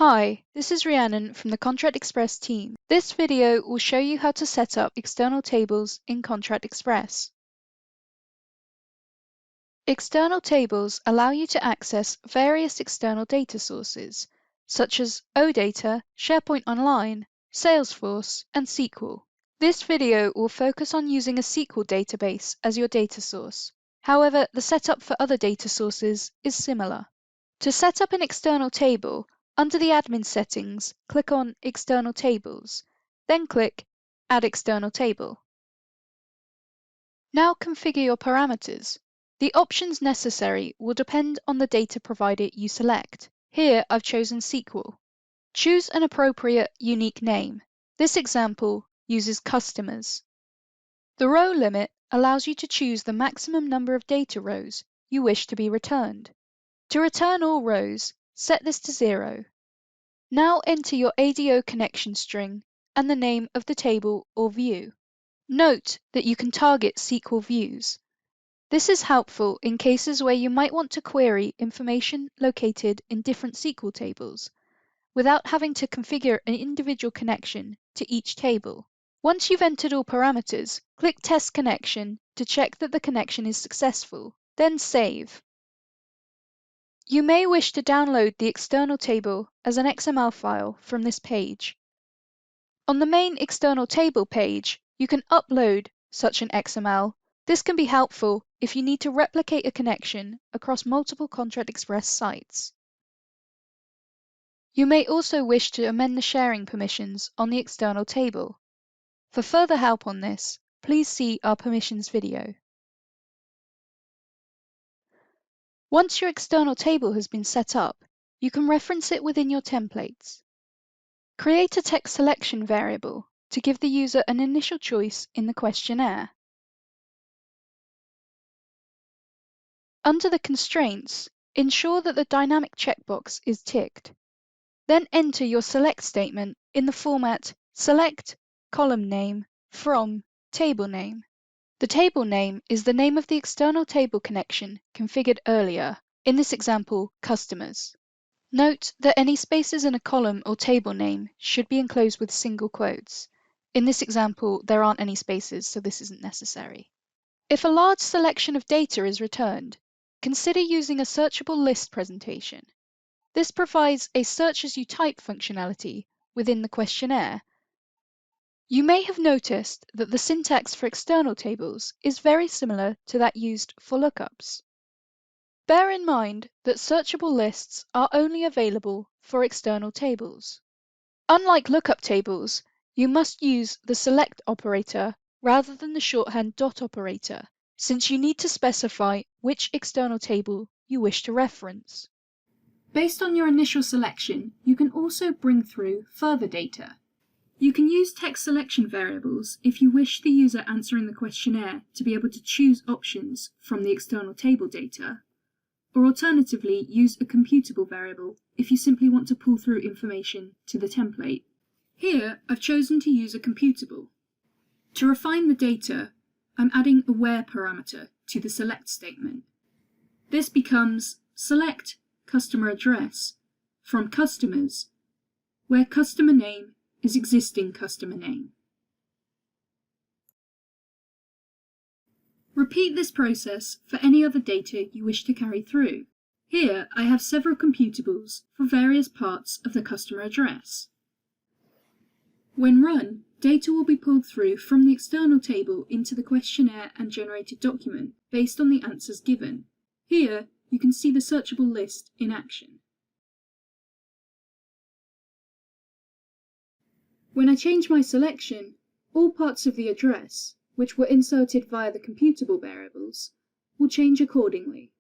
Hi, this is Rhiannon from the Contract Express team. This video will show you how to set up external tables in Contract Express. External tables allow you to access various external data sources, such as OData, SharePoint Online, Salesforce, and SQL. This video will focus on using a SQL database as your data source. However, the setup for other data sources is similar. To set up an external table, under the Admin settings, click on External Tables, then click Add External Table. Now configure your parameters. The options necessary will depend on the data provider you select. Here I've chosen SQL. Choose an appropriate unique name. This example uses customers. The row limit allows you to choose the maximum number of data rows you wish to be returned. To return all rows, set this to 0. Now enter your ADO connection string and the name of the table or view. Note that you can target SQL views. This is helpful in cases where you might want to query information located in different SQL tables, without having to configure an individual connection to each table. Once you've entered all parameters, click Test Connection to check that the connection is successful, then save. You may wish to download the external table as an XML file from this page. On the main external table page, you can upload such an XML. This can be helpful if you need to replicate a connection across multiple Contract Express sites. You may also wish to amend the sharing permissions on the external table. For further help on this, please see our permissions video. Once your external table has been set up, you can reference it within your templates. Create a text selection variable to give the user an initial choice in the questionnaire. Under the constraints, ensure that the dynamic checkbox is ticked. Then enter your select statement in the format select column name from table name. The table name is the name of the external table connection configured earlier, in this example, customers. Note that any spaces in a column or table name should be enclosed with single quotes. In this example, there aren't any spaces, so this isn't necessary. If a large selection of data is returned, consider using a searchable list presentation. This provides a search as you type functionality within the questionnaire. You may have noticed that the syntax for external tables is very similar to that used for lookups. Bear in mind that searchable lists are only available for external tables. Unlike lookup tables, you must use the select operator rather than the shorthand dot operator, since you need to specify which external table you wish to reference. Based on your initial selection, you can also bring through further data. You can use text selection variables if you wish the user answering the questionnaire to be able to choose options from the external table data, or alternatively use a computable variable if you simply want to pull through information to the template. Here, I've chosen to use a computable. To refine the data, I'm adding a where parameter to the select statement. This becomes select customer address from customers, where customer name is existing customer name. Repeat this process for any other data you wish to carry through. Here I have several computables for various parts of the customer address. When run, data will be pulled through from the external table into the questionnaire and generated document based on the answers given. Here you can see the searchable list in action. When I change my selection, all parts of the address, which were inserted via the computable variables, will change accordingly.